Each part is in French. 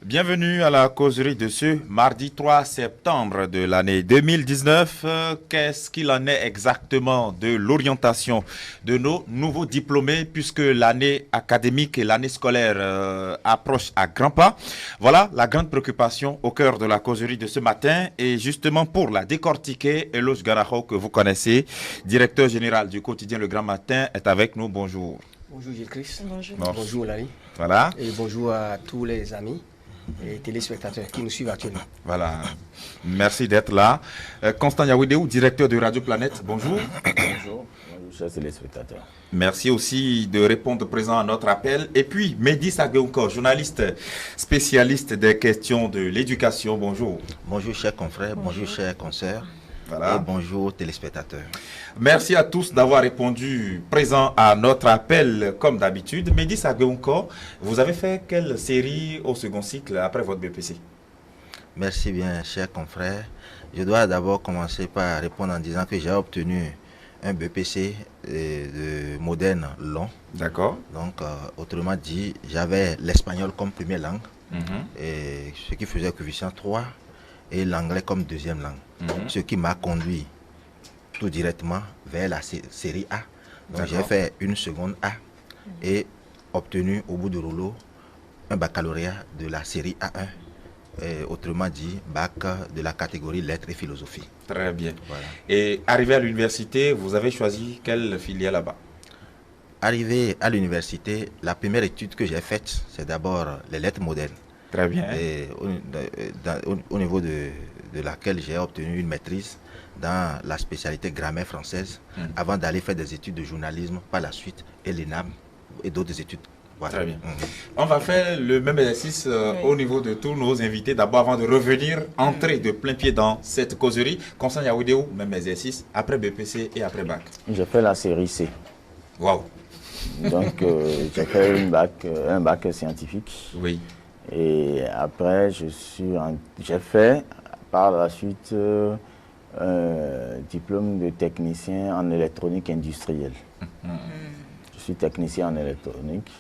Bienvenue à la causerie de ce mardi 3 septembre de l'année 2019. Qu'est-ce qu'il en est exactement de l'orientation de nos nouveaux diplômés puisque l'année académique et l'année scolaire approchent à grands pas? Voilà la grande préoccupation au cœur de la causerie de ce matin et justement pour la décortiquer, Eloge Garaho que vous connaissez, directeur général du quotidien Le Grand Matin, est avec nous. Bonjour. Bonjour Gilles Christ. Bonjour. Bonjour Lali. Voilà. Et bonjour à tous les amis et téléspectateurs qui nous suivent actuellement. Voilà. Merci d'être là. Constant Yaoudéou, directeur de Radio Planète. Bonjour. Bonjour. Bonjour, chers téléspectateurs. Merci aussi de répondre présent à notre appel. Et puis, Mehdi Sageunko, journaliste spécialiste des questions de l'éducation. Bonjour. Bonjour chers confrères, bonjour chers consoeurs. Voilà. Et bonjour téléspectateurs. Merci à tous d'avoir répondu présent à notre appel comme d'habitude. Mehdi Sageunko, vous avez fait quelle série au second cycle après votre BPC? Merci bien chers confrères. Je dois d'abord commencer par répondre en disant que j'ai obtenu un BPC de moderne long. D'accord. Donc autrement dit, j'avais l'espagnol comme première langue, et ce qui faisait coefficient 3 et l'anglais comme deuxième langue. Ce qui m'a conduit tout directement vers la série A. Donc j'ai fait une seconde A et obtenu au bout du rouleau un baccalauréat de la série A1. Autrement dit, bac de la catégorie lettres et philosophie. Très bien. Voilà. Et arrivé à l'université, vous avez choisi quelle filière là-bas? Arrivé à l'université, la première étude que j'ai faite, c'est d'abord les lettres modernes. Très bien. Et au niveau de laquelle j'ai obtenu une maîtrise dans la spécialité grammaire française avant d'aller faire des études de journalisme par la suite et l'ENAM et d'autres études. Voilà. Très bien. On va faire le même exercice au niveau de tous nos invités. D'abord, avant de revenir, entrer de plein pied dans cette causerie. Constant Yaoudéou, même exercice, après BPC et après bac. J'ai fait la série C. Waouh. Donc, j'ai fait un bac scientifique. Oui. Et après, j'ai fait par la suite un diplôme de technicien en électronique industrielle. Je suis technicien en électronique.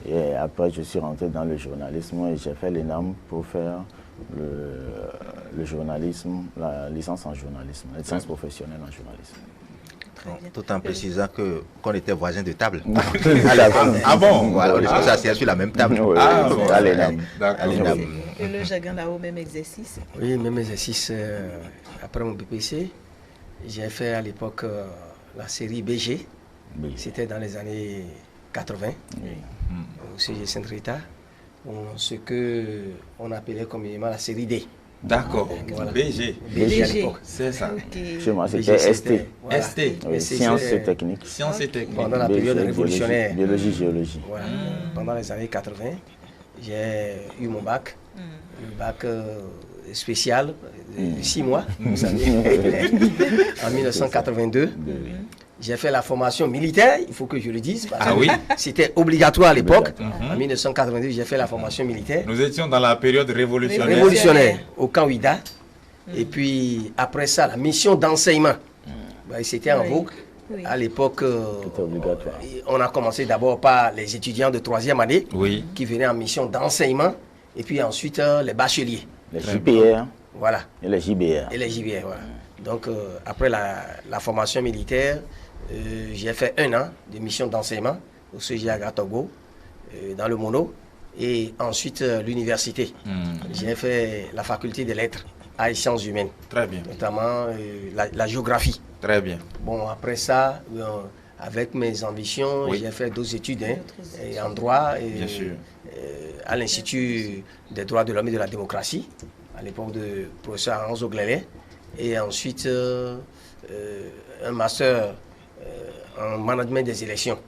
Et après, je suis rentré dans le journalisme et j'ai fait l'ENAM pour faire le journalisme, la licence en journalisme, la licence professionnelle en journalisme. Tout en précisant qu'on était voisins de table. Ah bon? Voilà, on est assis sur la même table. Oui, à l'ENAM. Et le Jagan là-haut, même exercice? Oui, même exercice après mon BPC. J'ai fait à l'époque la série BG. C'était dans les années 80. Au CG Saint-Rita. Ce qu'on appelait communément la série D. D'accord. Voilà. BG. BG à l'époque. C'est ça. Chez moi, c'était ST. Voilà. ST. Oui, sciences et techniques. Sciences et techniques. Pendant la période révolutionnaire. Biologie, géologie. Voilà. Pendant les années 80, j'ai eu mon bac. Le bac spécial de 6 mois, vous savez, en 1982. J'ai fait la formation militaire, il faut que je le dise, parce que c'était obligatoire à l'époque. En 1982, j'ai fait la formation militaire. Nous étions dans la période révolutionnaire. Révolutionnaire, au camp Ouida. Et puis, après ça, la mission d'enseignement. C'était en vogue. À l'époque, on a commencé d'abord par les étudiants de 3e année qui venaient en mission d'enseignement. Et puis ensuite, les bacheliers. Les JPR. Voilà. Et les JBR. Et les JBR, voilà. Donc, après la formation militaire, j'ai fait 1 an de mission d'enseignement au CG Togo, dans le Mono. Et ensuite, l'université. J'ai fait la faculté des lettres et sciences humaines. Très bien. Notamment la géographie. Très bien. Bon, après ça, avec mes ambitions, j'ai fait d'autres études en droit. Bien sûr. À l'Institut des droits de l'homme et de la démocratie, à l'époque de professeur Hans Oglelet. Et ensuite, un master en management des élections.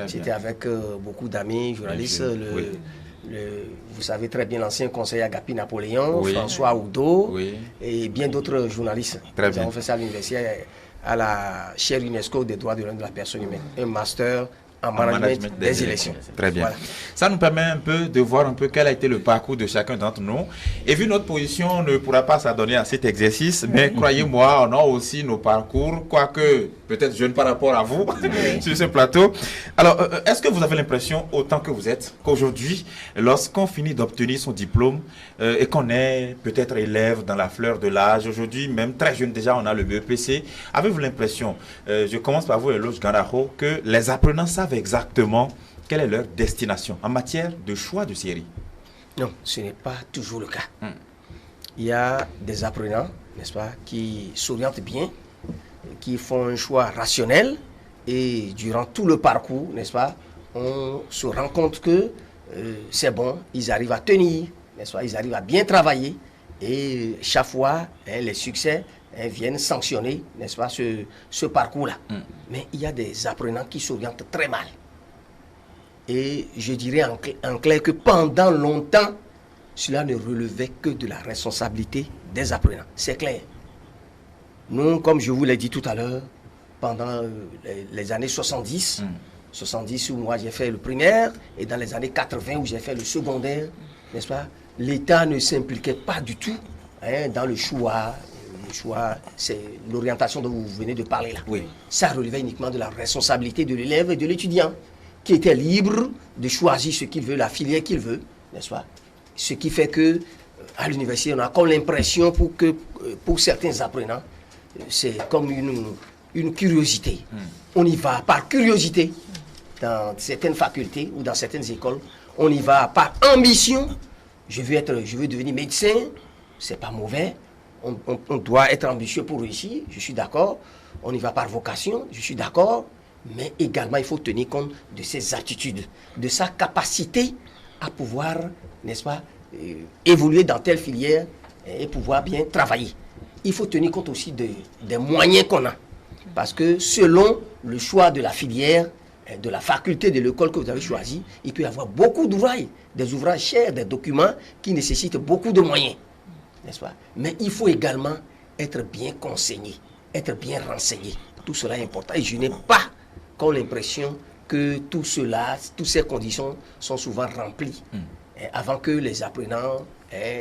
C'était avec beaucoup d'amis journalistes. Vous savez très bien l'ancien conseiller Agapi Napoléon, François Oudot et bien d'autres journalistes. Nous avons fait ça à l'université, à la chaire UNESCO des droits de l'homme et de la personne humaine. Un master en management des élections. Très bien. Voilà. Ça nous permet un peu de voir un peu quel a été le parcours de chacun d'entre nous. Et vu notre position, on ne pourra pas s'adonner à cet exercice, mais croyez-moi, on a aussi nos parcours, quoique peut-être jeunes par rapport à vous sur ce plateau. Alors, est-ce que vous avez l'impression, autant que vous êtes, qu'aujourd'hui, lorsqu'on finit d'obtenir son diplôme et qu'on est peut-être élève dans la fleur de l'âge, aujourd'hui, même très jeune déjà, on a le BEPC, avez-vous l'impression, je commence par vous, Eloge Gandaro, que les apprenants savent exactement quelle est leur destination en matière de choix de série? Non, ce n'est pas toujours le cas. Il y a des apprenants, n'est-ce pas, qui s'orientent bien, qui font un choix rationnel et durant tout le parcours, n'est-ce pas, on se rend compte que c'est bon, ils arrivent à tenir, n'est-ce pas, ils arrivent à bien travailler et chaque fois, les succès viennent sanctionner, n'est-ce pas, ce parcours-là. Mais il y a des apprenants qui s'orientent très mal. Et je dirais en clair que pendant longtemps, cela ne relevait que de la responsabilité des apprenants. C'est clair. Nous, comme je vous l'ai dit tout à l'heure, pendant les années 70, 70 où moi j'ai fait le primaire, et dans les années 80 où j'ai fait le secondaire, n'est-ce pas, l'État ne s'impliquait pas du tout dans le choix. Le choix, c'est l'orientation dont vous venez de parler là. Oui. Ça relevait uniquement de la responsabilité de l'élève et de l'étudiant, qui était libre de choisir ce qu'il veut, la filière qu'il veut, n'est-ce pas? Ce qui fait que à l'université, on a comme l'impression pour certains apprenants, c'est comme une curiosité. On y va par curiosité dans certaines facultés ou dans certaines écoles. On y va par ambition. Je veux devenir médecin, c'est pas mauvais. On doit être ambitieux pour réussir, je suis d'accord. On y va par vocation, je suis d'accord. Mais également, il faut tenir compte de ses attitudes, de sa capacité à pouvoir, n'est-ce pas, évoluer dans telle filière et pouvoir bien travailler. Il faut tenir compte aussi des moyens qu'on a. Parce que selon le choix de la filière, de la faculté, de l'école que vous avez choisi, il peut y avoir beaucoup d'ouvrages, des ouvrages chers, des documents qui nécessitent beaucoup de moyens. N'est-ce pas? Mais il faut également être bien conseillé, être bien renseigné. Tout cela est important. Et je n'ai pas comme l'impression que tout cela, toutes ces conditions sont souvent remplies avant que les apprenants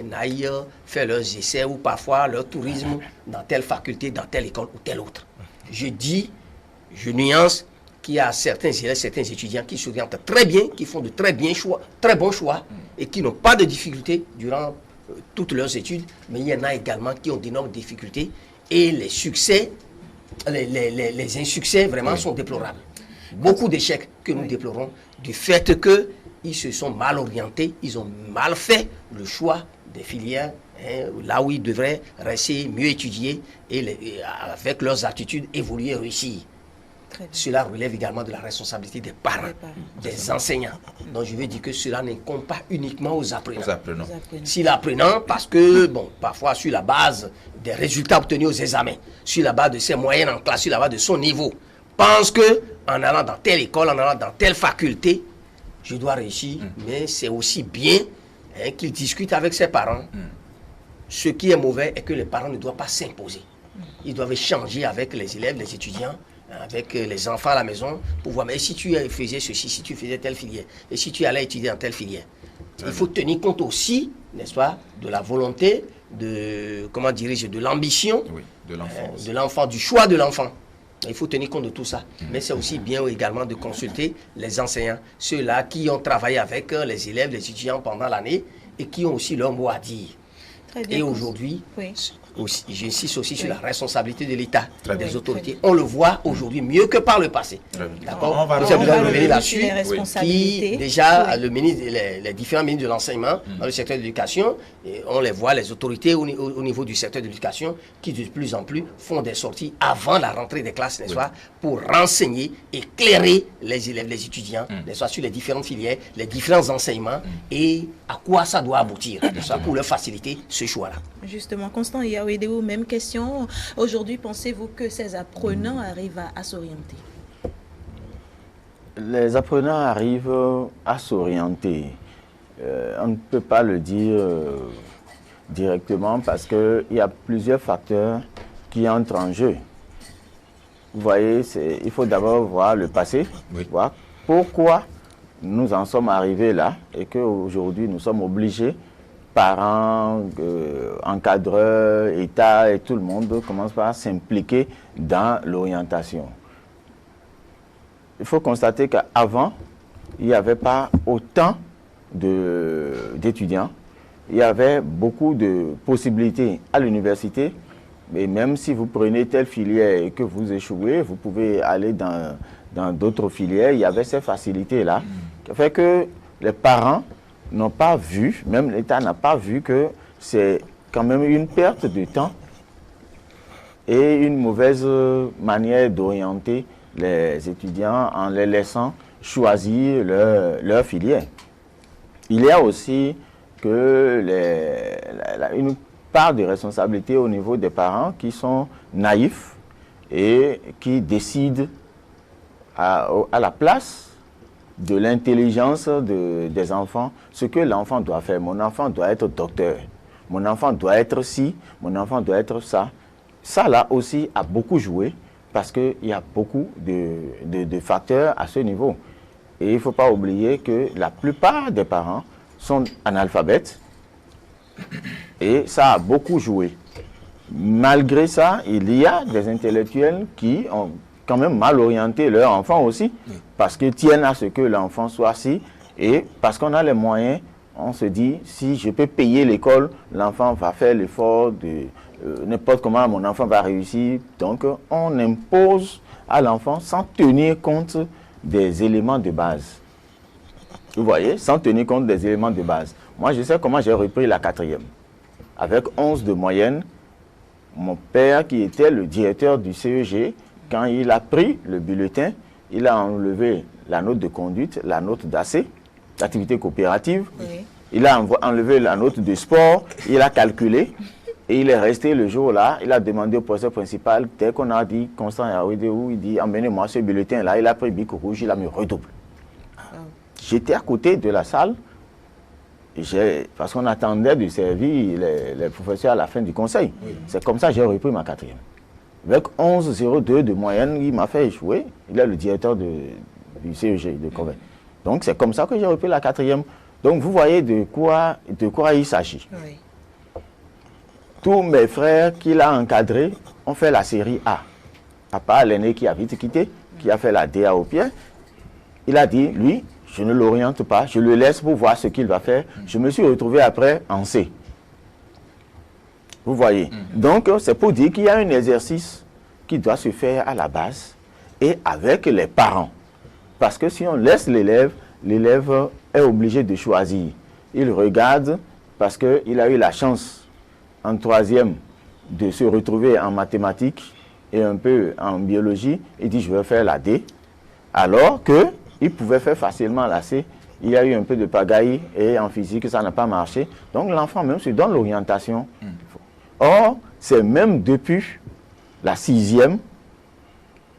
n'aillent faire leurs essais ou parfois leur tourisme dans telle faculté, dans telle école ou telle autre. Je nuance qu'il y a certains élèves, certains étudiants qui s'orientent très bien, qui font de très bons choix et qui n'ont pas de difficultés durant toutes leurs études, mais il y en a également qui ont d'énormes difficultés et les succès, les insuccès vraiment sont déplorables. Beaucoup d'échecs que nous déplorons du fait qu'ils se sont mal orientés, ils ont mal fait le choix des filières, là où ils devraient rester mieux étudier et avec leurs attitudes évoluer et réussir. Cela relève également de la responsabilité des parents, des enseignants. Donc je veux dire que cela n'incombe pas uniquement aux apprenants. Si l'apprenant, parce que, bon, parfois sur la base des résultats obtenus aux examens, sur la base de ses moyennes en classe, sur la base de son niveau, pense que en allant dans telle école, en allant dans telle faculté, je dois réussir, mais c'est aussi bien qu'il discute avec ses parents. Ce qui est mauvais est que les parents ne doivent pas s'imposer. Ils doivent échanger avec les élèves, les étudiants, avec les enfants à la maison, pour voir, mais si tu faisais ceci, si tu faisais telle filière, et si tu allais étudier dans telle filière. Il faut tenir compte aussi, n'est-ce pas, de la volonté, de l'ambition, de l'enfant, du choix de l'enfant. Il faut tenir compte de tout ça. Mais c'est aussi bien également de consulter les enseignants, ceux-là qui ont travaillé avec les élèves, les étudiants pendant l'année, et qui ont aussi leur mot à dire. Et aujourd'hui, j'insiste aussi sur la responsabilité de l'État, des autorités. On le voit aujourd'hui mieux que par le passé. D'accord? Vous avez besoin de revenir là-dessus. Qui, déjà, les différents ministres de l'enseignement dans le secteur de l'éducation, on les voit, les autorités au niveau du secteur de l'éducation, qui de plus en plus font des sorties avant la rentrée des classes, n'est-ce pas, pour renseigner, éclairer les élèves, les étudiants, n'est-ce pas, sur les différentes filières, les différents enseignements et à quoi ça doit aboutir, n'est-ce pas, pour leur faciliter ce choix-là. Justement, Constant Yaouédéou, même question. Aujourd'hui, pensez-vous que ces apprenants arrivent à s'orienter? Les apprenants arrivent à s'orienter. On ne peut pas le dire directement parce qu'il y a plusieurs facteurs qui entrent en jeu. Vous voyez, il faut d'abord voir le passé, voir pourquoi nous en sommes arrivés là et qu'aujourd'hui nous sommes obligés, parents, encadreurs, État et tout le monde commence par s'impliquer dans l'orientation. Il faut constater qu'avant, il n'y avait pas autant d'étudiants. Il y avait beaucoup de possibilités à l'université. Mais même si vous prenez telle filière et que vous échouez, vous pouvez aller dans d'autres filières. Il y avait ces facilités-là. Qui fait que les parents n'ont pas vu, même l'État n'a pas vu que c'est quand même une perte de temps et une mauvaise manière d'orienter les étudiants en les laissant choisir leur filière. Il y a aussi que une part de responsabilité au niveau des parents qui sont naïfs et qui décident à la place de l'intelligence des enfants, ce que l'enfant doit faire. Mon enfant doit être docteur, mon enfant doit être ci, mon enfant doit être ça. Ça là aussi a beaucoup joué parce qu'il y a beaucoup de facteurs à ce niveau. Et il ne faut pas oublier que la plupart des parents sont analphabètes et ça a beaucoup joué. Malgré ça, il y a des intellectuels qui ont quand même mal orienté leur enfant aussi, parce qu'ils tiennent à ce que l'enfant soit ci, et parce qu'on a les moyens, on se dit, si je peux payer l'école, l'enfant va faire l'effort de n'importe comment, mon enfant va réussir. Donc, on impose à l'enfant sans tenir compte des éléments de base. Vous voyez, sans tenir compte des éléments de base. Moi, je sais comment j'ai repris la 4e. Avec 11 de moyenne, mon père, qui était le directeur du CEG, quand il a pris le bulletin, il a enlevé la note de conduite, la note d'AC, d'activité coopérative. Oui. Il a enlevé la note de sport, il a calculé et il est resté le jour-là. Il a demandé au professeur principal, dès qu'on a dit Constant Yaouidéou, il dit emmenez-moi ce bulletin-là. Il a pris bic rouge, il a mis redouble. J'étais à côté de la salle, parce qu'on attendait de servir les professeurs à la fin du conseil. Oui. C'est comme ça que j'ai repris ma 4e. Avec 11,02 de moyenne, il m'a fait échouer. Il est le directeur du CEG de Corbeil. Donc c'est comme ça que j'ai repris la 4e. Donc vous voyez de quoi il s'agit. Oui. Tous mes frères qu'il a encadrés ont fait la série A. À part l'aîné qui a vite quitté, qui a fait la DA au pied. Il a dit, lui, je ne l'oriente pas, je le laisse pour voir ce qu'il va faire. Je me suis retrouvé après en C. Vous voyez. Donc, c'est pour dire qu'il y a un exercice qui doit se faire à la base et avec les parents. Parce que si on laisse l'élève, l'élève est obligé de choisir. Il regarde parce qu'il a eu la chance en 3e de se retrouver en mathématiques et un peu en biologie. Il dit, je vais faire la D. Alors qu'il pouvait faire facilement la C. Il y a eu un peu de pagaille et en physique, ça n'a pas marché. Donc, l'enfant même se donne l'orientation. Or, c'est même depuis la 6e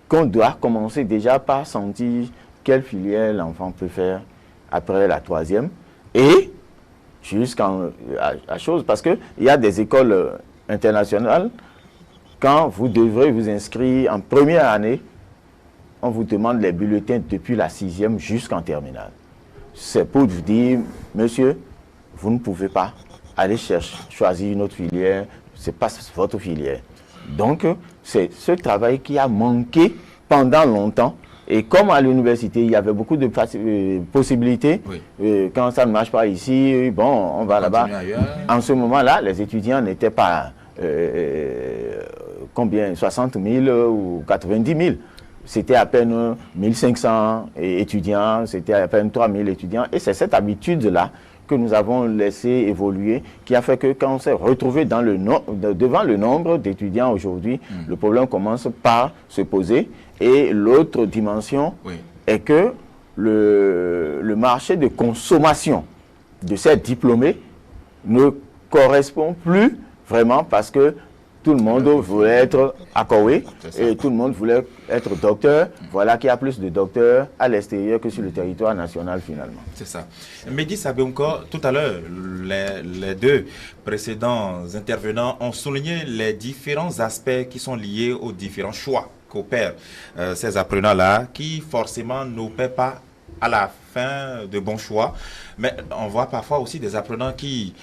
qu'on doit commencer déjà par sentir quelle filière l'enfant peut faire après la 3e et jusqu'à chose, parce qu'il y a des écoles internationales, quand vous devrez vous inscrire en première année, on vous demande les bulletins depuis la 6e jusqu'en terminale. C'est pour vous dire, monsieur, vous ne pouvez pas aller choisir une autre filière, ce n'est pas votre filière. Donc, c'est ce travail qui a manqué pendant longtemps. Et comme à l'université, il y avait beaucoup de possibilités, oui. Quand ça ne marche pas ici, bon, on va là-bas. En ce moment-là, les étudiants n'étaient pas, combien, 60 000 ou 90 000. C'était à peine 1500 étudiants, c'était à peine 3000 étudiants. Et c'est cette habitude-là que nous avons laissé évoluer, qui a fait que quand on s'est retrouvé devant le nombre d'étudiants aujourd'hui, le problème commence par se poser. Et l'autre dimension est que le marché de consommation de ces diplômés ne correspond plus vraiment parce que tout le monde voulait être accordé et tout le monde voulait être docteur. Voilà qu'il y a plus de docteurs à l'extérieur que sur le territoire national finalement. C'est ça. Mehdi Sabé-Onkor, tout à l'heure, les deux précédents intervenants ont souligné les différents aspects qui sont liés aux différents choix qu'opèrent ces apprenants-là, qui forcément n'opèrent pas à la fin de bons choix. Mais on voit parfois aussi des apprenants qui,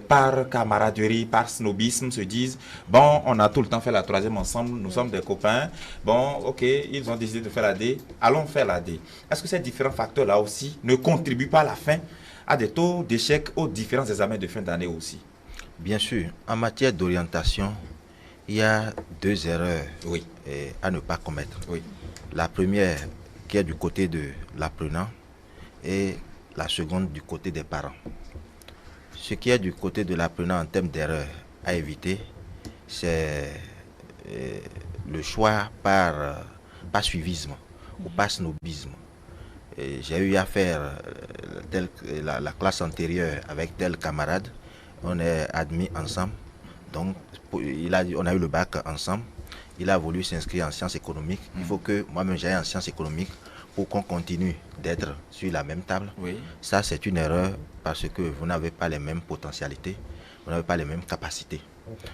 par camaraderie, par snobisme, se disent « Bon, on a tout le temps fait la troisième ensemble, nous sommes des copains. Bon, ok, ils ont décidé de faire la D, allons faire la D. » Est-ce que ces différents facteurs-là aussi ne contribuent pas à la fin à des taux d'échec aux différents examens de fin d'année aussi? Bien sûr, en matière d'orientation, il y a 2 erreurs à ne pas commettre. Oui. La première qui est du côté de l'apprenant et la seconde du côté des parents. Ce qui est du côté de l'apprenant en termes d'erreurs à éviter, c'est le choix par suivisme ou par snobisme. J'ai eu à faire la classe antérieure avec tel camarade, on est admis ensemble, donc on a eu le bac ensemble, il a voulu s'inscrire en sciences économiques, il faut que moi-même j'aille en sciences économiques pour qu'on continue d'être sur la même table. Oui. Ça c'est une erreur parce que vous n'avez pas les mêmes potentialités, vous n'avez pas les mêmes capacités,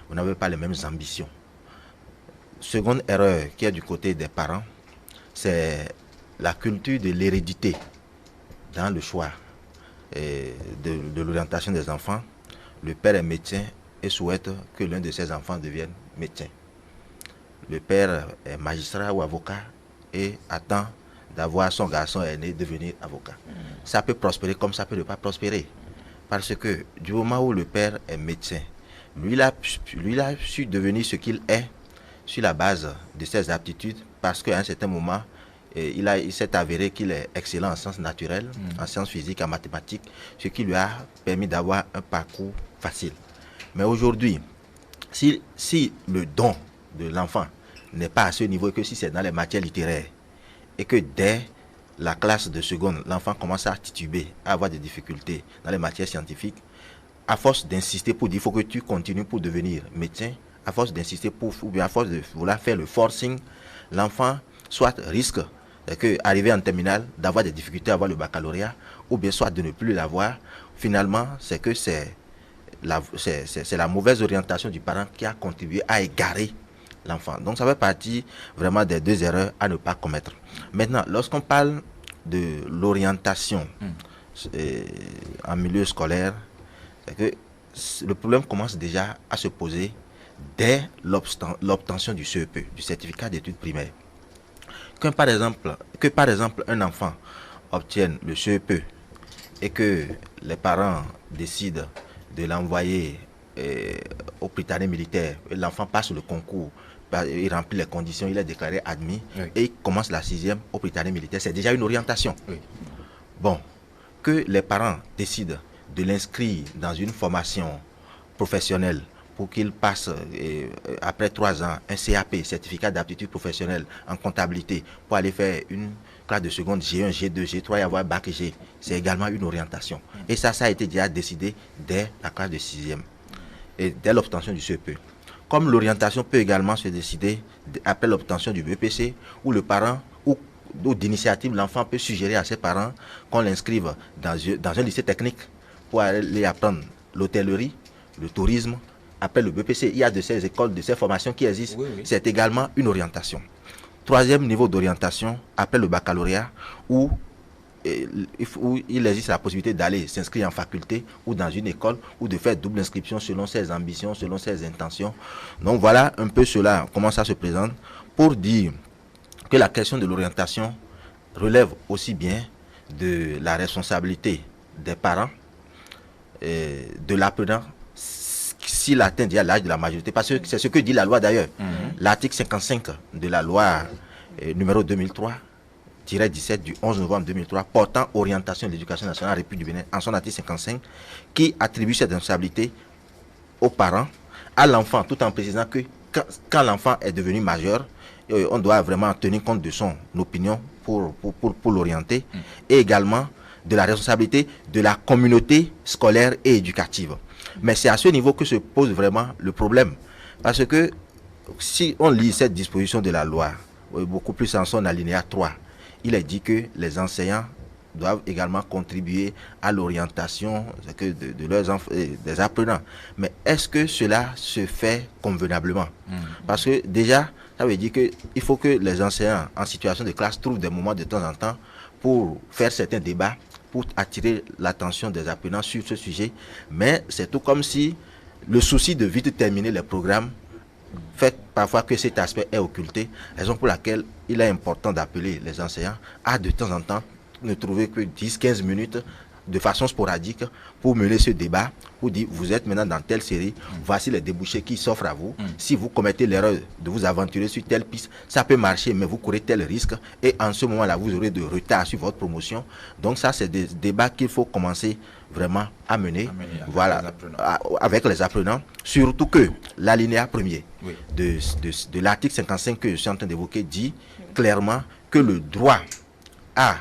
vous n'avez pas les mêmes ambitions. Seconde erreur qui est du côté des parents, c'est la culture de l'hérédité dans le choix de l'orientation des enfants. Le père est médecin et souhaite que l'un de ses enfants devienne médecin. Le père est magistrat ou avocat et attend d'avoir son garçon aîné devenir avocat. Ça peut prospérer comme ça peut ne pas prospérer. Parce que du moment où le père est médecin, lui il a su devenir ce qu'il est sur la base de ses aptitudes, parce qu'à un certain moment, il s'est avéré qu'il est excellent en sciences naturelles, en sciences physiques, en mathématiques, ce qui lui a permis d'avoir un parcours facile. Mais aujourd'hui, si le don de l'enfant n'est pas à ce niveau, que si c'est dans les matières littéraires, et que dès la classe de seconde, l'enfant commence à tituber, à avoir des difficultés dans les matières scientifiques, à force d'insister pour dire il faut que tu continues pour devenir médecin, à force d'insister ou bien à force de vouloir faire le forcing, l'enfant soit risque arriver en terminale d'avoir des difficultés à avoir le baccalauréat, ou bien soit de ne plus l'avoir. Finalement, c'est que c'est la mauvaise orientation du parent qui a contribué à égarer l'enfant. Donc ça fait partie vraiment des 2 erreurs à ne pas commettre. Maintenant, lorsqu'on parle de l'orientation en milieu scolaire, c'est que le problème commence déjà à se poser dès l'obtention du CEP, du certificat d'études primaires. Que par exemple un enfant obtienne le CEP et que les parents décident de l'envoyer au Prytanée militaire, l'enfant passe le concours, il remplit les conditions, il est déclaré admis, et il commence la 6e au Prytanée militaire, c'est déjà une orientation. Oui. Bon, que les parents décident de l'inscrire dans une formation professionnelle pour qu'il passe, après 3 ans, un CAP, certificat d'aptitude professionnelle en comptabilité, pour aller faire une classe de seconde G1, G2, G3 et avoir bac G. C'est également une orientation. Et ça a été déjà décidé dès la classe de 6e, et dès l'obtention du CEP. Comme l'orientation peut également se décider après l'obtention du BPC, où le parent, ou d'initiative, l'enfant peut suggérer à ses parents qu'on l'inscrive dans un lycée technique pour aller apprendre l'hôtellerie, le tourisme. Après le BPC, il y a de ces écoles, de ces formations qui existent. Oui, oui. C'est également une orientation. 3e niveau d'orientation, après le baccalauréat, où il existe la possibilité d'aller s'inscrire en faculté ou dans une école, ou de faire double inscription selon ses ambitions, selon ses intentions. Donc voilà un peu cela, comment ça se présente, pour dire que la question de l'orientation relève aussi bien de la responsabilité des parents, de l'apprenant, s'il atteint déjà l'âge de la majorité, parce que c'est ce que dit la loi d'ailleurs. L'article 55 de la loi numéro 2003-17 du 11 novembre 2003 portant orientation de l'éducation nationale en République du Bénin, en son article 55, qui attribue cette responsabilité aux parents, à l'enfant, tout en précisant que quand l'enfant est devenu majeur, on doit vraiment tenir compte de son opinion pour l'orienter, et également de la responsabilité de la communauté scolaire et éducative. Mais c'est à ce niveau que se pose vraiment le problème. Parce que si on lit cette disposition de la loi, beaucoup plus en son alinéa 3, il est dit que les enseignants doivent également contribuer à l'orientation de leurs enfants, des apprenants. Mais est-ce que cela se fait convenablement? Parce que déjà, ça veut dire qu'il faut que les enseignants en situation de classe trouvent des moments de temps en temps pour faire certains débats, pour attirer l'attention des apprenants sur ce sujet, mais c'est tout comme si le souci de vite terminer les programmes fait parfois que cet aspect est occulté, raison pour laquelle il est important d'appeler les enseignants à de temps en temps ne trouver que 10-15 minutes de façon sporadique pour mener ce débat, pour dire vous êtes maintenant dans telle série, voici les débouchés qui s'offrent à vous. Si vous commettez l'erreur de vous aventurer sur telle piste, ça peut marcher, mais vous courez tel risque et en ce moment-là, vous aurez de retard sur votre promotion. Donc ça, c'est des débats qu'il faut commencer vraiment à mener, avec les apprenants. Surtout que l'alinéa premier de l'article 55 que je suis en train d'évoquer dit clairement que le droit à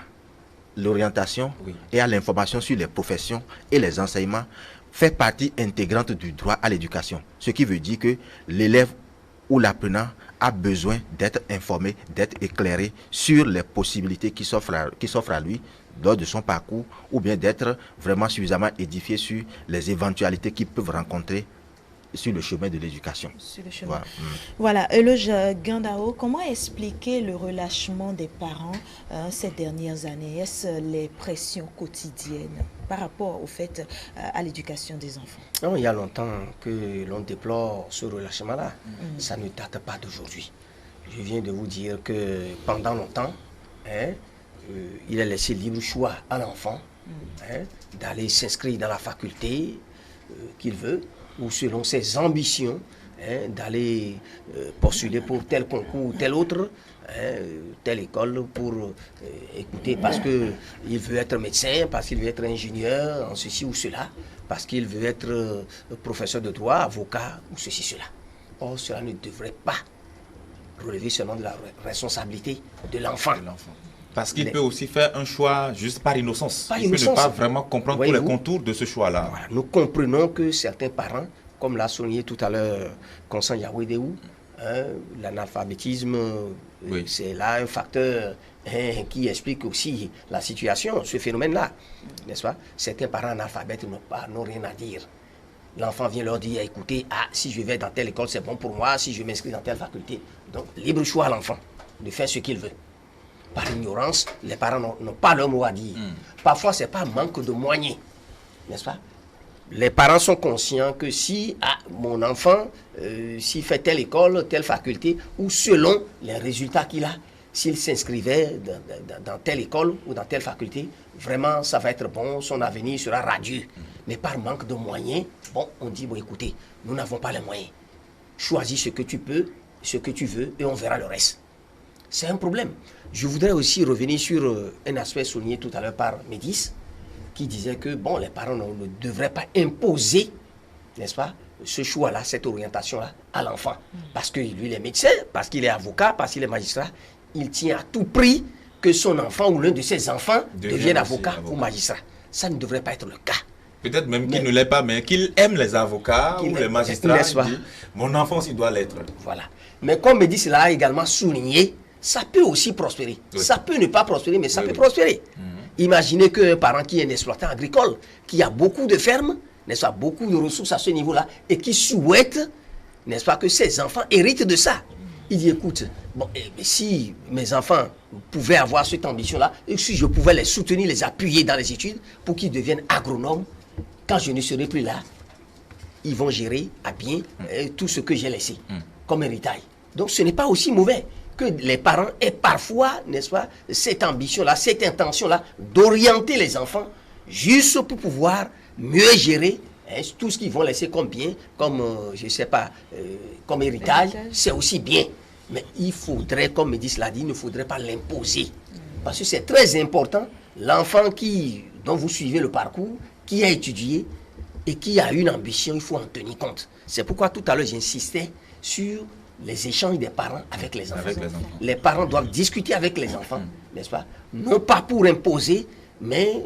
l'orientation et à l'information sur les professions et les enseignements fait partie intégrante du droit à l'éducation. Ce qui veut dire que l'élève ou l'apprenant a besoin d'être informé, d'être éclairé sur les possibilités qui s'offrent à lui lors de son parcours, ou bien d'être vraiment suffisamment édifié sur les éventualités qu'ils peuvent rencontrer sur le chemin de l'éducation. Voilà. Eloge Gandao, comment expliquer le relâchement des parents ces dernières années? Est-ce les pressions quotidiennes par rapport au fait à l'éducation des enfants? Non, il y a longtemps que l'on déplore ce relâchement-là. Ça ne date pas d'aujourd'hui. Je viens de vous dire que pendant longtemps, il a laissé libre choix à l'enfant d'aller s'inscrire dans la faculté qu'il veut, ou selon ses ambitions, d'aller postuler pour tel concours ou tel autre, telle école pour écouter, parce qu'il veut être médecin, parce qu'il veut être ingénieur, en ceci ou cela, parce qu'il veut être professeur de droit, avocat ou ceci, cela. Or, cela ne devrait pas relever seulement de la responsabilité de l'enfant. Parce qu'il peut aussi faire un choix juste par innocence. Il peut ne pas vraiment comprendre tous les contours de ce choix-là. Voilà, nous comprenons que certains parents, comme l'a souligné tout à l'heure Constant Yawedéou, l'analphabétisme, c'est là un facteur qui explique aussi la situation, ce phénomène-là, n'est-ce pas? Certains parents analphabètes n'ont rien à dire. L'enfant vient leur dire, écoutez, si je vais dans telle école, c'est bon pour moi, si je m'inscris dans telle faculté. Donc, libre choix à l'enfant de faire ce qu'il veut. Par ignorance, les parents n'ont pas leur mot à dire. Parfois, ce n'est pas manque de moyens, n'est-ce pas? Les parents sont conscients que si mon enfant, s'il fait telle école, telle faculté, ou selon les résultats qu'il a, s'il s'inscrivait dans telle école ou dans telle faculté, vraiment, ça va être bon, son avenir sera radieux. Mais par manque de moyens, on dit, écoutez, nous n'avons pas les moyens. Choisis ce que tu peux, ce que tu veux, et on verra le reste. C'est un problème. Je voudrais aussi revenir sur un aspect souligné tout à l'heure par Médis, qui disait que les parents ne devraient pas imposer, n'est-ce pas, ce choix-là, cette orientation-là à l'enfant. Parce que lui, il est médecin, parce qu'il est avocat, parce qu'il est magistrat, il tient à tout prix que son enfant ou l'un de ses enfants devienne avocat ou magistrat. Ça ne devrait pas être le cas. Peut-être même qu'il ne l'est pas, mais qu'il aime les avocats ou les magistrats. Mon enfant aussi doit l'être. Voilà. Mais comme Médis l'a également souligné, ça peut aussi prospérer. Ça peut ne pas prospérer, mais ça peut prospérer. Imaginez qu'un parent qui est un exploitant agricole, qui a beaucoup de fermes, n'est-ce pas, beaucoup de ressources à ce niveau-là, et qui souhaite, n'est-ce pas, que ses enfants héritent de ça. Il dit, écoute, si mes enfants pouvaient avoir cette ambition-là, et si je pouvais les soutenir, les appuyer dans les études, pour qu'ils deviennent agronomes, quand je ne serai plus là, ils vont gérer à bien tout ce que j'ai laissé comme héritage. Donc ce n'est pas aussi mauvais que les parents aient parfois, n'est-ce pas, cette ambition-là, cette intention-là d'orienter les enfants juste pour pouvoir mieux gérer tout ce qu'ils vont laisser comme bien, comme, je ne sais pas, comme héritage, c'est aussi bien. Mais il faudrait, comme Médis l'a dit, il ne faudrait pas l'imposer. Parce que c'est très important, l'enfant dont vous suivez le parcours, qui a étudié et qui a une ambition, il faut en tenir compte. C'est pourquoi tout à l'heure j'insistais sur les échanges des parents avec les enfants. Les parents doivent discuter avec les enfants, n'est-ce pas? Non pas pour imposer, mais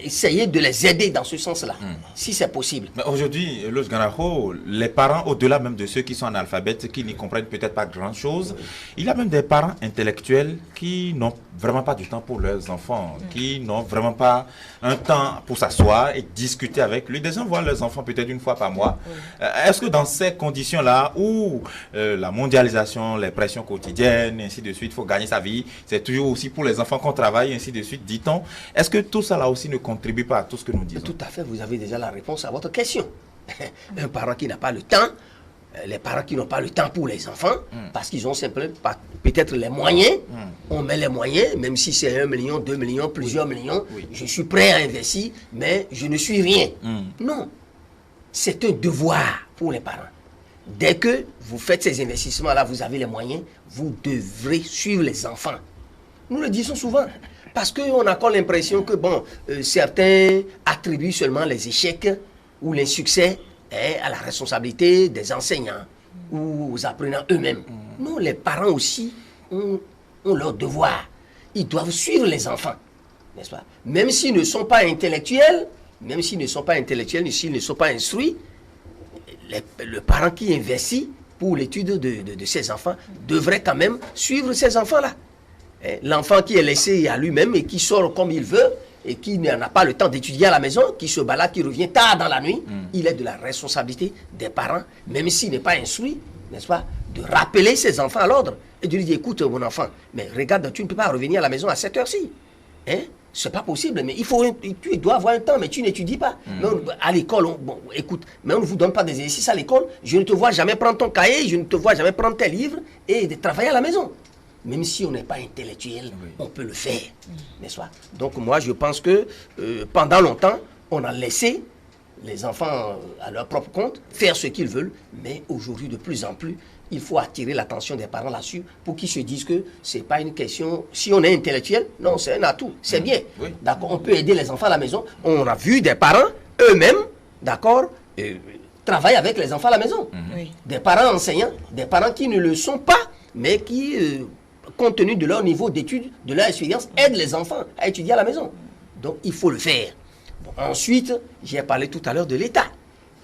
essayer de les aider dans ce sens-là, si c'est possible. Mais aujourd'hui, Lodj Gandao, les parents, au-delà même de ceux qui sont analphabètes, qui n'y comprennent peut-être pas grand-chose, il y a même des parents intellectuels qui n'ont vraiment pas du temps pour leurs enfants, qui n'ont vraiment pas un temps pour s'asseoir et discuter avec lui. Des gens voient leurs enfants peut-être une fois par mois. Est-ce que dans ces conditions-là, où la mondialisation, les pressions quotidiennes, ainsi de suite, il faut gagner sa vie, c'est toujours aussi pour les enfants qu'on travaille, ainsi de suite, dit-on, est-ce que tout ça là aussi ne contribue pas à tout ce que nous disons? Tout à fait, vous avez déjà la réponse à votre question. Un parent qui n'a pas le temps, les parents qui n'ont pas le temps pour les enfants, parce qu'ils ont simplement peut-être les moyens, on met les moyens, même si c'est 1 million, 2 millions, plusieurs millions, je suis prêt à investir, mais je ne suis rien. Non, c'est un devoir pour les parents. Dès que vous faites ces investissements-là, vous avez les moyens, vous devrez suivre les enfants. Nous le disons souvent, parce qu'on a encore l'impression que certains attribuent seulement les échecs ou les succès à la responsabilité des enseignants ou aux apprenants eux-mêmes. Non, les parents aussi ont leur devoir. Ils doivent suivre les enfants, n'est-ce pas? Même s'ils ne sont pas intellectuels, s'ils ne sont pas instruits, le parent qui investit pour l'étude de ses enfants devrait quand même suivre ces enfants-là. L'enfant qui est laissé à lui-même et qui sort comme il veut et qui n'en a pas le temps d'étudier à la maison, qui se balade, qui revient tard dans la nuit, il est de la responsabilité des parents, même s'il n'est pas instruit, n'est-ce pas, de rappeler ses enfants à l'ordre et de lui dire, écoute mon enfant, mais regarde, tu ne peux pas revenir à la maison à cette heure-ci. C'est pas possible, mais tu dois avoir un temps, mais tu n'étudies pas. Mais à l'école, écoute, mais on ne vous donne pas des exercices à l'école, je ne te vois jamais prendre ton cahier, je ne te vois jamais prendre tes livres et de travailler à la maison. Même si on n'est pas intellectuel, on peut le faire, n'est-ce pas? Donc moi, je pense que pendant longtemps, on a laissé les enfants à leur propre compte faire ce qu'ils veulent, mais aujourd'hui, de plus en plus, il faut attirer l'attention des parents là-dessus pour qu'ils se disent que ce n'est pas une question... Si on est intellectuel, non, c'est un atout, c'est bien. D'accord, on peut aider les enfants à la maison. On a vu des parents eux-mêmes, d'accord, travailler avec les enfants à la maison. Des parents enseignants, des parents qui ne le sont pas, mais qui... compte tenu de leur niveau d'études, de leur expérience, aident les enfants à étudier à la maison. Donc, il faut le faire. Ensuite, j'ai parlé tout à l'heure de l'État.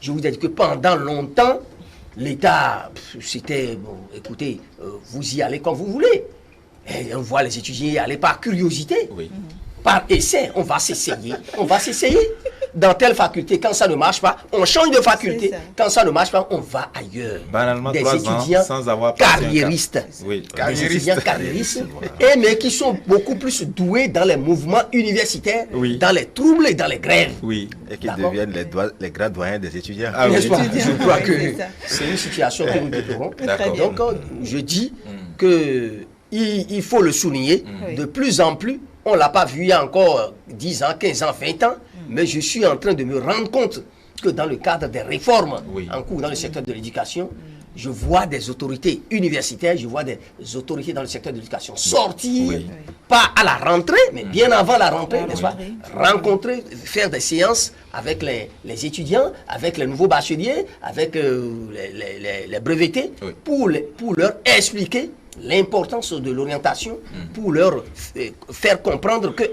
Je vous ai dit que pendant longtemps, l'État, c'était, écoutez, vous y allez quand vous voulez. Et on voit les étudiants aller par curiosité, par essai. On va s'essayer, dans telle faculté, quand ça ne marche pas, on change de faculté. Quand ça ne marche pas, on va ailleurs. Banalement, des étudiants sans avoir carriéristes. Des étudiants carriéristes, mais qui sont beaucoup plus doués dans les mouvements universitaires, dans les troubles et dans les grèves. Et qui deviennent les grands doyens des étudiants. Je crois que c'est une situation que nous déplorons. Donc, je dis qu'il faut le souligner. De plus en plus, on ne l'a pas vu il y a encore 10 ans, 15 ans, 20 ans, mais je suis en train de me rendre compte que dans le cadre des réformes en cours dans le secteur de l'éducation, je vois des autorités universitaires, je vois des autorités dans le secteur de l'éducation sortir, pas à la rentrée, mais bien avant la rentrée, n'est-ce pas, rencontrer, faire des séances avec les étudiants, avec les nouveaux bacheliers, avec les brevetés, pour leur expliquer l'importance de l'orientation, pour leur faire comprendre que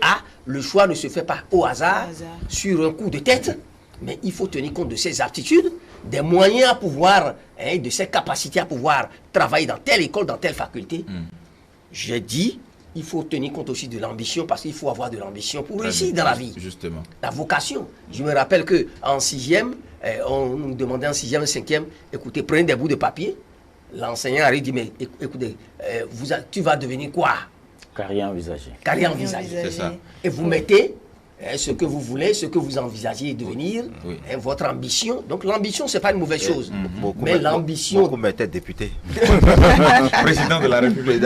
le choix ne se fait pas au hasard, sur un coup de tête, mais il faut tenir compte de ses aptitudes, des moyens à pouvoir, de ses capacités à pouvoir travailler dans telle école, dans telle faculté. J'ai dit, il faut tenir compte aussi de l'ambition, parce qu'il faut avoir de l'ambition pour réussir dans la vie. Justement. La vocation. Je me rappelle qu'en 6e, on nous demandait en 6e, 5e, écoutez, prenez des bouts de papier. L'enseignant arrive et dit, mais écoutez, tu vas devenir quoi? Carrière envisagée. Carrière envisagée. C'est ça. Et vous mettez ce que vous voulez, ce que vous envisagez devenir, votre ambition. Donc l'ambition, ce n'est pas une mauvaise chose. Mais l'ambition... Beaucoup mettaient député. Président de la République.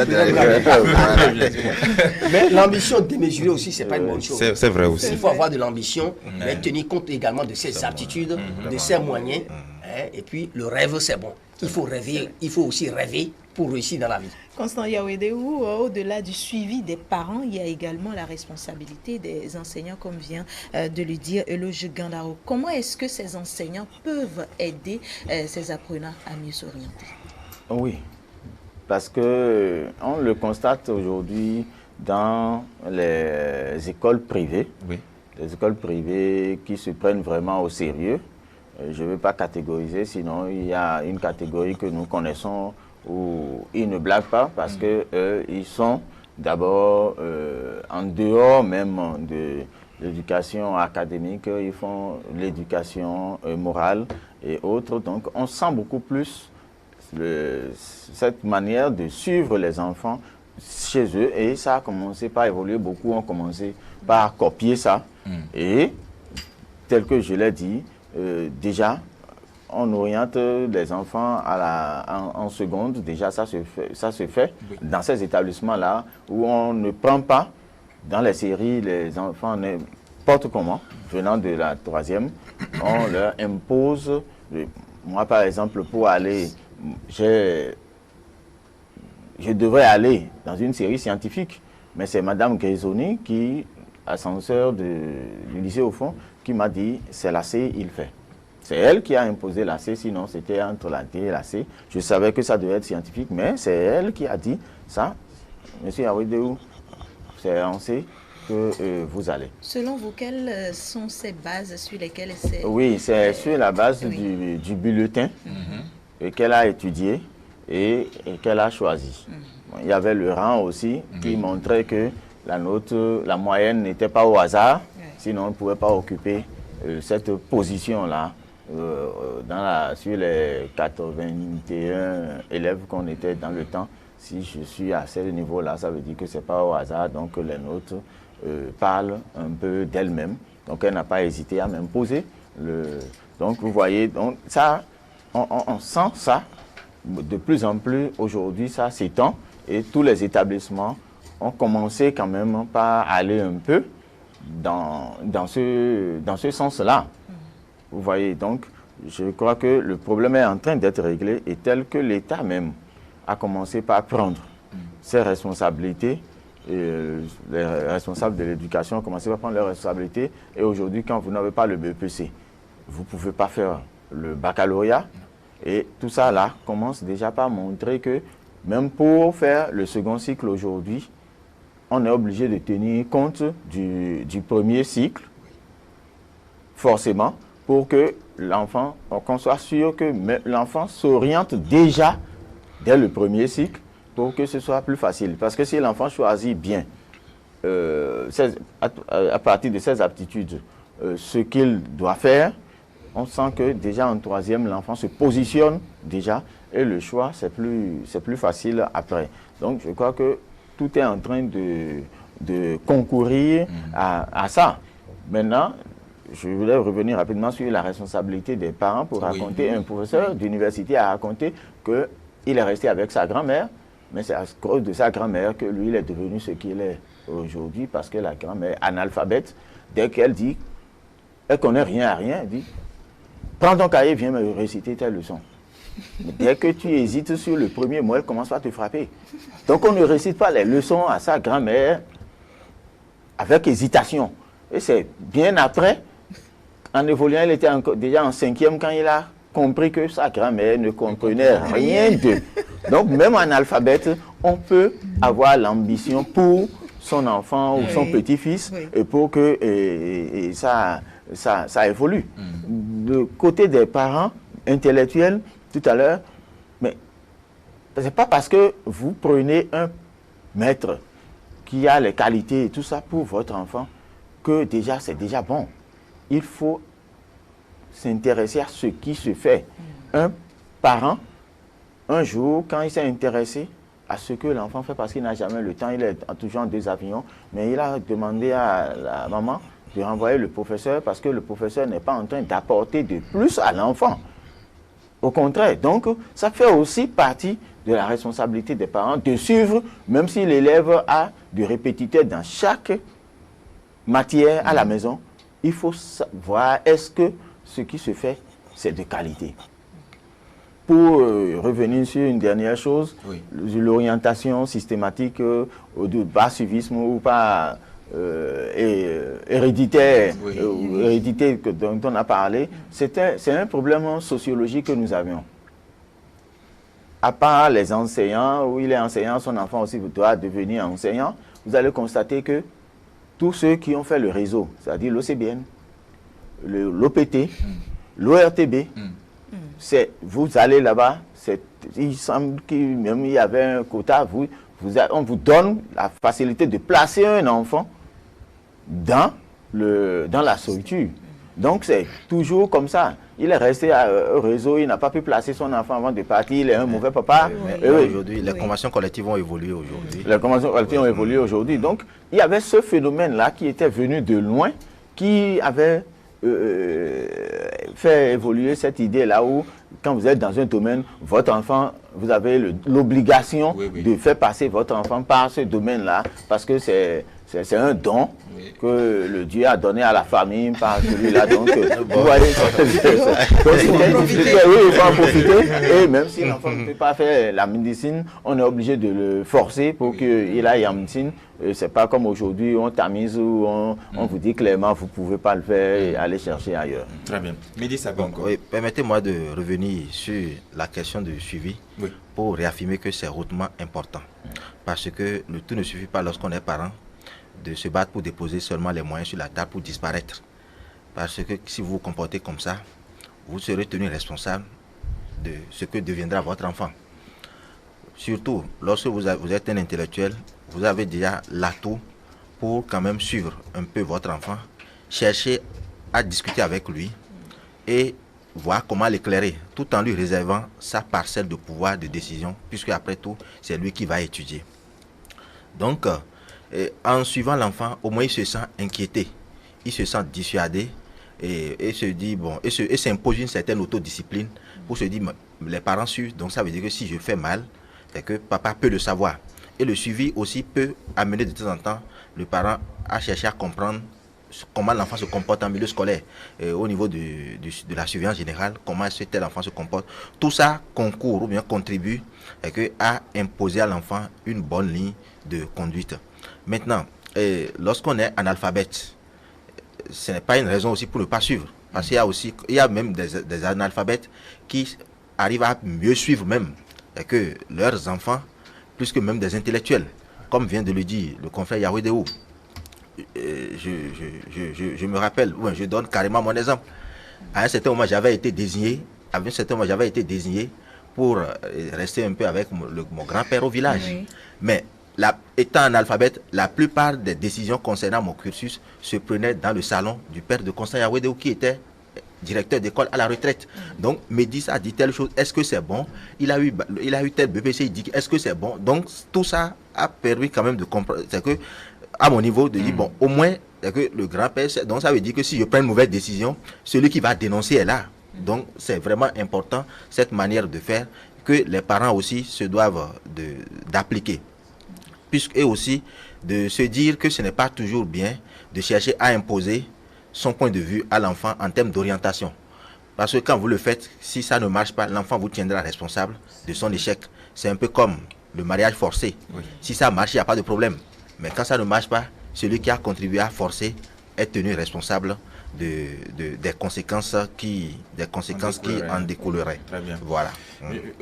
Mais l'ambition démesurée aussi, ce n'est pas une bonne chose. C'est vrai aussi. Il faut avoir de l'ambition, mais tenir compte également de ses aptitudes, de ses moyens. Et puis le rêve, c'est bon. Il faut rêver, il faut aussi rêver pour réussir dans la vie. Constant Yaouédéou, au-delà du suivi des parents, il y a également la responsabilité des enseignants, comme vient de le dire Lodj Gandao. Comment est-ce que ces enseignants peuvent aider ces apprenants à mieux s'orienter? Oui, parce que on le constate aujourd'hui dans les écoles privées, les écoles privées qui se prennent vraiment au sérieux. Je ne veux pas catégoriser, sinon il y a une catégorie que nous connaissons où ils ne blaguent pas parce que ils sont d'abord en dehors même de l'éducation académique, ils font l'éducation morale et autres. Donc on sent beaucoup plus cette manière de suivre les enfants chez eux et ça a commencé par évoluer. Beaucoup ont commencé par copier ça et tel que je l'ai dit, déjà on oriente les enfants en seconde, déjà ça se fait dans ces établissements-là où on ne prend pas dans les séries les enfants n'importe comment, venant de la troisième, on leur impose, moi par exemple pour aller, je devrais aller dans une série scientifique, mais c'est Madame Grisoni qui, ascenseur du lycée au fond, qui m'a dit c'est la C, il fait. C'est elle qui a imposé la C, sinon c'était entre la D et la C. Je savais que ça devait être scientifique, mais c'est elle qui a dit ça. Monsieur Awidéou, c'est en C que vous allez. Selon vous, quelles sont ces bases sur lesquelles c'est... Oui, c'est sur la base du bulletin qu'elle a étudié et qu'elle a choisi. Bon, il y avait le rang aussi qui montrait que la moyenne n'était pas au hasard, sinon on ne pouvait pas occuper cette position-là. Sur les 81 élèves qu'on était dans le temps, si je suis à ce niveau-là, ça veut dire que ce n'est pas au hasard, donc les nôtres parlent un peu d'elles-mêmes. Donc elle n'a pas hésité à m'imposer. Donc vous voyez, donc, ça, on sent ça de plus en plus aujourd'hui, ça s'étend et tous les établissements ont commencé quand même par aller un peu dans ce sens-là. Vous voyez, donc, je crois que le problème est en train d'être réglé et tel que l'État même a commencé par prendre ses responsabilités. Et les responsables de l'éducation ont commencé par prendre leurs responsabilités. Et aujourd'hui, quand vous n'avez pas le BEPC, vous ne pouvez pas faire le baccalauréat. Et tout ça, là, commence déjà par montrer que même pour faire le second cycle aujourd'hui, on est obligé de tenir compte du premier cycle, forcément, pour que l'enfant, qu'on soit sûr que l'enfant s'oriente déjà dès le premier cycle pour que ce soit plus facile. Parce que si l'enfant choisit bien, à partir de ses aptitudes, ce qu'il doit faire, on sent que déjà en troisième, l'enfant se positionne déjà et le choix, c'est plus facile après. Donc je crois que tout est en train de concourir à ça. Maintenant, je voulais revenir rapidement sur la responsabilité des parents pour raconter. Un professeur d'université a raconté qu'il est resté avec sa grand-mère, mais c'est à cause de sa grand-mère que lui, il est devenu ce qu'il est aujourd'hui, parce que la grand-mère analphabète, dès qu'elle dit, elle ne connaît rien à rien, elle dit, prends ton cahier, viens me réciter ta leçon. Dès que tu hésites sur le premier mot, elle commence par te frapper. Donc on ne récite pas les leçons à sa grand-mère avec hésitation. Et c'est bien après, en évoluant, il était déjà en cinquième quand il a compris que sa grand-mère ne comprenait rien d'eux. Donc même en alphabète, on peut avoir l'ambition pour son enfant ou son petit-fils et pour que ça évolue. Du côté des parents intellectuels, tout à l'heure, mais ce n'est pas parce que vous prenez un maître qui a les qualités et tout ça pour votre enfant que déjà c'est déjà bon. Il faut s'intéresser à ce qui se fait. Un parent, un jour, quand il s'est intéressé à ce que l'enfant fait, parce qu'il n'a jamais le temps, il est toujours en désavion, mais il a demandé à la maman de renvoyer le professeur parce que le professeur n'est pas en train d'apporter de plus à l'enfant. Au contraire, donc ça fait aussi partie de la responsabilité des parents de suivre, même si l'élève a du répétiteur dans chaque matière à la maison, il faut savoir est-ce que ce qui se fait, c'est de qualité. Pour revenir sur une dernière chose, l'orientation systématique de bas suivisme ou pas héréditaire, hérédité dont on a parlé, c'est un problème sociologique que nous avions. À part les enseignants, où il est enseignant, son enfant aussi doit devenir enseignant, vous allez constater que tous ceux qui ont fait le réseau, c'est-à-dire l'OCBN, l'OPT, l'ORTB, vous allez là-bas, il semble qu'il même il y avait un quota, on vous donne la facilité de placer un enfant dans la solitude. Donc c'est toujours comme ça. Il est resté au réseau, il n'a pas pu placer son enfant avant de partir, il est un mauvais papa. Aujourd'hui, les conventions collectives ont évolué aujourd'hui. Les conventions collectives ont évolué aujourd'hui. Donc il y avait ce phénomène-là qui était venu de loin, qui avait fait évoluer cette idée-là où, quand vous êtes dans un domaine, votre enfant, vous avez l'obligation de faire passer votre enfant par ce domaine-là, parce que c'est un don que le Dieu a donné à la famille par celui-là. Donc, vous voyez, il faut en profiter. Et même si l'enfant ne peut pas faire la médecine, on est obligé de le forcer pour qu'il aille en médecine. C'est pas comme aujourd'hui, on tamise ou on vous dit clairement, vous ne pouvez pas le faire et aller chercher ailleurs. Très bien. Mehdi Sagongo. Oui, permettez-moi de revenir sur la question du suivi pour réaffirmer que c'est hautement important. Parce que tout ne suffit pas lorsqu'on est parent de se battre pour déposer seulement les moyens sur la table pour disparaître. Parce que si vous vous comportez comme ça, vous serez tenu responsable de ce que deviendra votre enfant. Surtout, lorsque vous êtes un intellectuel, vous avez déjà l'atout pour quand même suivre un peu votre enfant, chercher à discuter avec lui et voir comment l'éclairer, tout en lui réservant sa parcelle de pouvoir de décision, puisque après tout, c'est lui qui va étudier. Donc, en suivant l'enfant, au moins il se sent inquiété, il se sent dissuadé et se dit, bon, et s'impose une certaine autodiscipline pour se dire, les parents suivent, donc ça veut dire que si je fais mal, c'est que papa peut le savoir. Et le suivi aussi peut amener de temps en temps le parent à chercher à comprendre comment l'enfant se comporte en milieu scolaire, au niveau de la surveillance générale, comment est-ce que tel enfant se comporte. Tout ça concourt ou bien contribue à imposer à l'enfant une bonne ligne de conduite. Maintenant, lorsqu'on est analphabète, ce n'est pas une raison aussi pour ne pas suivre. Parce qu'il y a même des analphabètes qui arrivent à mieux suivre même que leurs enfants, plus que même des intellectuels. Comme vient de le dire le confrère Yahweh Déou. Je me rappelle, je donne carrément mon exemple. À un certain moment, j'avais été désigné pour rester un peu avec mon grand-père au village. Oui. Mais étant analphabète, la plupart des décisions concernant mon cursus se prenaient dans le salon du père de Constant Yahweh Déou, qui était directeur d'école à la retraite. Donc, Médis a dit telle chose, est-ce que c'est bon? Il a eu tel BPC, il dit, est-ce que c'est bon? Donc, tout ça a permis quand même de comprendre. C'est que, à mon niveau, de dire, bon, au moins, que le grand-père, donc ça veut dire que si je prends une mauvaise décision, celui qui va dénoncer est là. Donc, c'est vraiment important, cette manière de faire, que les parents aussi se doivent d'appliquer. Et aussi, de se dire que ce n'est pas toujours bien de chercher à imposer son point de vue à l'enfant en termes d'orientation. Parce que quand vous le faites, si ça ne marche pas, l'enfant vous tiendra responsable de son échec. C'est un peu comme le mariage forcé. Oui. Si ça marche, il n'y a pas de problème. Mais quand ça ne marche pas, celui qui a contribué à forcer est tenu responsable des conséquences qui en découleraient. Très bien. Voilà.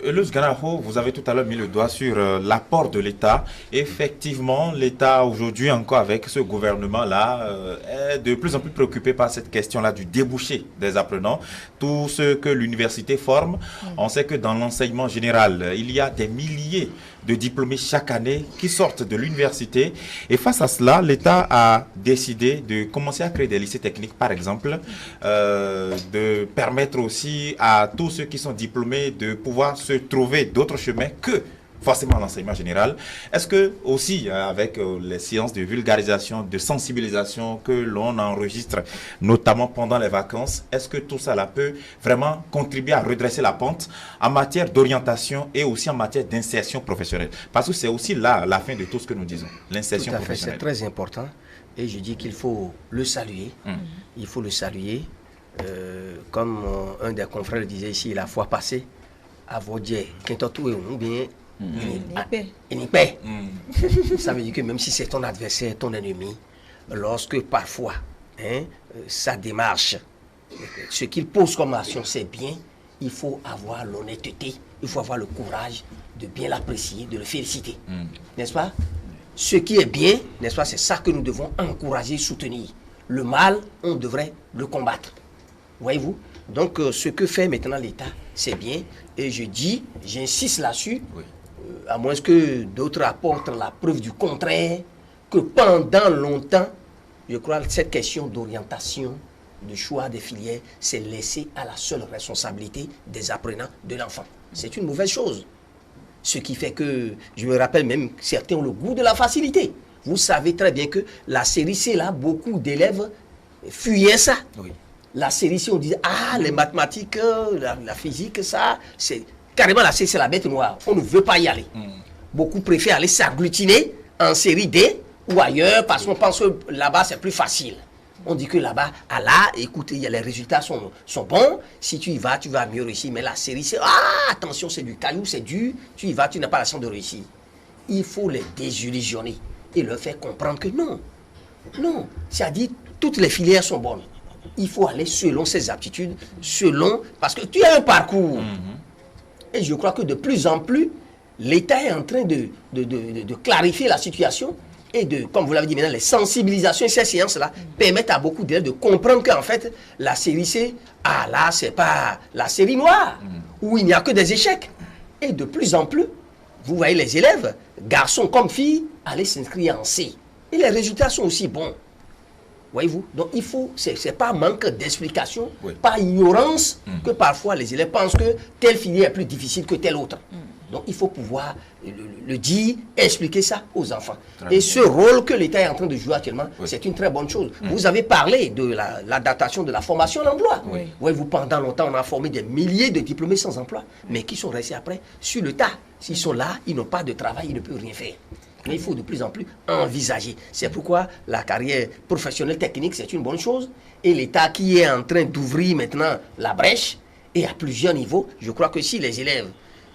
Eleus Ganaho, vous avez tout à l'heure mis le doigt sur l'apport de l'État. Effectivement, l'État aujourd'hui, encore avec ce gouvernement-là, est de plus en plus préoccupé par cette question-là du débouché des apprenants. Tout ce que l'université forme, on sait que dans l'enseignement général, il y a des milliers de diplômés chaque année qui sortent de l'université. Et face à cela, l'État a décidé de commencer à créer des lycées techniques, par exemple, de permettre aussi à tous ceux qui sont diplômés de pouvoir se trouver d'autres chemins que forcément l'enseignement général. Est-ce que aussi, avec les séances de vulgarisation, de sensibilisation que l'on enregistre, notamment pendant les vacances, est-ce que tout ça là peut vraiment contribuer à redresser la pente en matière d'orientation et aussi en matière d'insertion professionnelle? Parce que c'est aussi là la fin de tout ce que nous disons, l'insertion professionnelle. C'est très important et je dis qu'il faut le saluer. Il faut le saluer. Comme un des confrères le disait ici la fois passée, à Vaudier, ou bien ça veut dire que même si c'est ton adversaire, ton ennemi, lorsque parfois sa démarche, ce qu'il pose comme action, c'est bien, il faut avoir l'honnêteté, il faut avoir le courage de bien l'apprécier, de le féliciter. N'est-ce pas? Ce qui est bien, n'est-ce pas, c'est ça que nous devons encourager, soutenir. Le mal, on devrait le combattre. Voyez-vous? Donc, ce que fait maintenant l'État, c'est bien. Et je dis, j'insiste là-dessus, à moins que d'autres apportent la preuve du contraire, que pendant longtemps, je crois que cette question d'orientation, de choix des filières, c'est laissé à la seule responsabilité des apprenants, de l'enfant. C'est une mauvaise chose. Ce qui fait que, je me rappelle même, certains ont le goût de la facilité. Vous savez très bien que la série C, là, beaucoup d'élèves fuyaient ça. Oui. La série C, on disait, ah, les mathématiques, la physique, ça, c'est... Carrément, la C, c'est la bête noire. On ne veut pas y aller. Beaucoup préfèrent aller s'agglutiner en série D ou ailleurs parce qu'on pense que là-bas, c'est plus facile. On dit que là-bas, écoutez, les résultats sont bons. Si tu y vas, tu vas mieux réussir. Mais la série, c'est, attention, c'est du caillou, c'est dur. Tu y vas, tu n'as pas la chance de réussir. Il faut les désillusionner et leur faire comprendre que non. Non, c'est-à-dire, toutes les filières sont bonnes. Il faut aller selon ses aptitudes, parce que tu as un parcours. Et je crois que de plus en plus, l'État est en train de clarifier la situation et comme vous l'avez dit maintenant, les sensibilisations et ces séances-là permettent à beaucoup d'élèves de comprendre qu'en fait, la série C, là, c'est pas la série noire, où il n'y a que des échecs. Et de plus en plus, vous voyez les élèves, garçons comme filles, aller s'inscrire en C. Et les résultats sont aussi bons. Voyez-vous? Donc il faut, c'est pas manque d'explication, pas ignorance, que parfois les élèves pensent que telle filière est plus difficile que telle autre. Donc il faut pouvoir le dire, expliquer ça aux enfants. Et ce rôle que l'État est en train de jouer actuellement, c'est une très bonne chose. Vous avez parlé de l'adaptation de la formation à l'emploi. Voyez-vous, pendant longtemps, on a formé des milliers de diplômés sans emploi, mais qui sont restés après sur le tas. S'ils sont là, ils n'ont pas de travail, ils ne peuvent rien faire. Mais il faut de plus en plus envisager. C'est pourquoi la carrière professionnelle technique, c'est une bonne chose. Et l'État qui est en train d'ouvrir maintenant la brèche, et à plusieurs niveaux, je crois que si les élèves,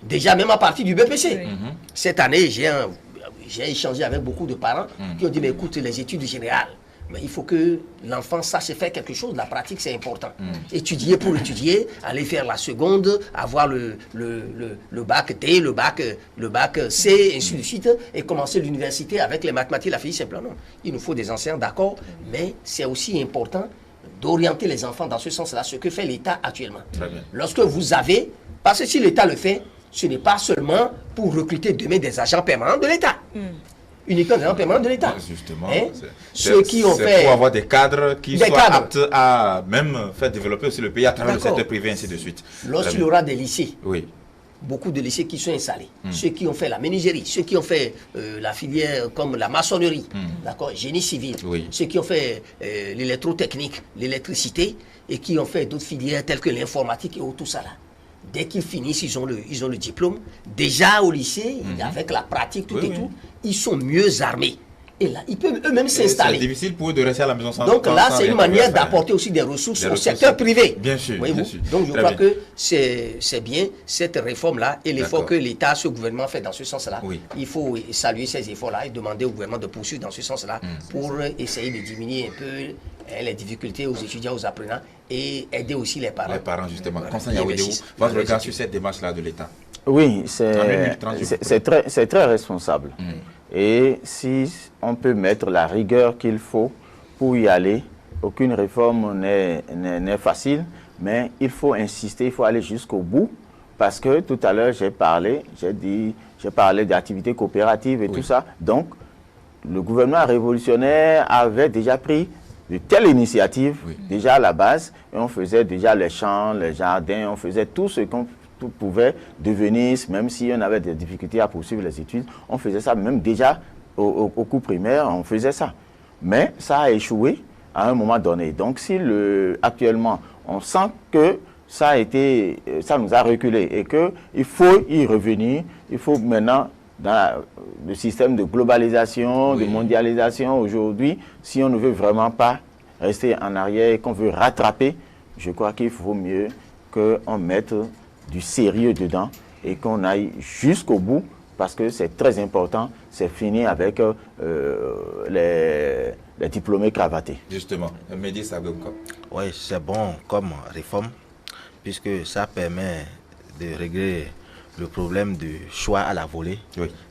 déjà même à partir du BPC, cette année, j'ai échangé avec beaucoup de parents qui ont dit, mais écoute, les études générales, mais il faut que l'enfant sache faire quelque chose. La pratique, c'est important. Étudier pour étudier, aller faire la seconde, avoir le bac D, le bac C, et ainsi de suite, et commencer l'université avec les mathématiques, la physique, simplement. Non. Il nous faut des enseignants, d'accord, mais c'est aussi important d'orienter les enfants dans ce sens-là, ce que fait l'État actuellement. Lorsque vous avez, parce que si l'État le fait, ce n'est pas seulement pour recruter demain des agents permanents de l'État. Uniquement des agents permanents de l'État. Justement, ceux qui ont fait... pour avoir des cadres qui soient aptes à même faire développer aussi le pays à travers le secteur privé, ainsi de suite. Lorsqu'il y aura des lycées, beaucoup de lycées qui sont installés, ceux qui ont fait la menuiserie, ceux qui ont fait la filière comme la maçonnerie, d'accord, génie civil, ceux qui ont fait l'électrotechnique, l'électricité, et qui ont fait d'autres filières telles que l'informatique et tout ça là. Dès qu'ils finissent, ils ont le diplôme. Déjà au lycée, avec la pratique, tout, ils sont mieux armés. Et là, ils peuvent eux-mêmes s'installer. C'est difficile pour eux de rester à la maison sans. Donc là, c'est une manière d'apporter aussi des ressources au secteur privé. Bien sûr. Bien sûr. Donc je crois que c'est bien cette réforme-là et l'effort que l'État, ce gouvernement fait dans ce sens-là. Il faut saluer ces efforts-là et demander au gouvernement de poursuivre dans ce sens-là pour essayer de diminuer un peu les difficultés aux étudiants, aux apprenants et aider aussi les parents. Les parents, justement. Constant Yaoudéou, votre regard sur cette démarche-là de l'État? Oui, c'est très responsable. Et si on peut mettre la rigueur qu'il faut pour y aller, aucune réforme n'est facile, mais il faut insister, il faut aller jusqu'au bout, parce que tout à l'heure j'ai parlé d'activités coopératives et tout ça. Donc, le gouvernement révolutionnaire avait déjà pris de telles initiatives, déjà à la base, et on faisait déjà les champs, les jardins, on faisait tout ce qu'on pouvait devenir, même si on avait des difficultés à poursuivre les études, on faisait ça, même déjà au cours primaire, on faisait ça. Mais ça a échoué à un moment donné. Donc si actuellement, on sent que ça nous a reculé et qu'il faut y revenir, il faut maintenant, dans le système de globalisation, de mondialisation aujourd'hui, si on ne veut vraiment pas rester en arrière et qu'on veut rattraper, je crois qu'il faut mieux qu'on mette du sérieux dedans et qu'on aille jusqu'au bout parce que c'est très important, c'est fini avec les diplômés cravatés. Justement, Mehdi Sabouka. Oui, c'est bon comme réforme puisque ça permet de régler le problème du choix à la volée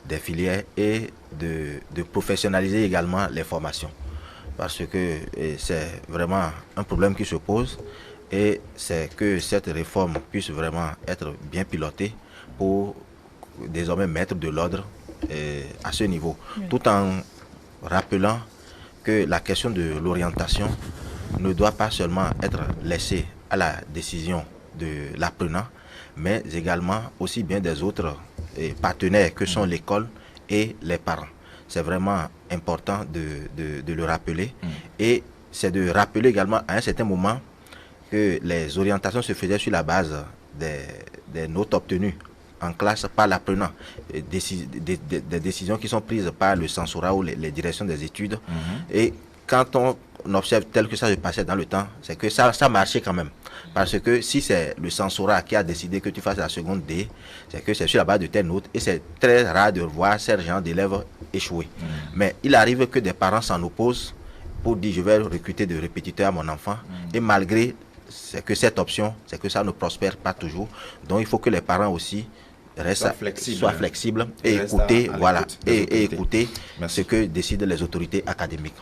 des filières et de professionnaliser également les formations. Parce que c'est vraiment un problème qui se pose et c'est que cette réforme puisse vraiment être bien pilotée pour désormais mettre de l'ordre à ce niveau. Tout en rappelant que la question de l'orientation ne doit pas seulement être laissée à la décision de l'apprenant, mais également aussi bien des autres partenaires que sont l'école et les parents. C'est vraiment important de le rappeler. Et c'est de rappeler également à un certain moment que les orientations se faisaient sur la base des notes obtenues en classe par l'apprenant, des décisions qui sont prises par le censorat ou les directions des études. Et quand on observe tel que ça se passait dans le temps, c'est que ça marchait quand même. Parce que si c'est le censorat qui a décidé que tu fasses la seconde D, c'est que c'est sur la base de telle note et c'est très rare de voir ces gens d'élèves échouer. Mais il arrive que des parents s'en opposent pour dire je vais recruter de répétiteurs à mon enfant et malgré que cette option, c'est que ça ne prospère pas toujours. Donc il faut que les parents aussi soient flexibles et écouter, voilà, et écouter ce que décident les autorités académiques.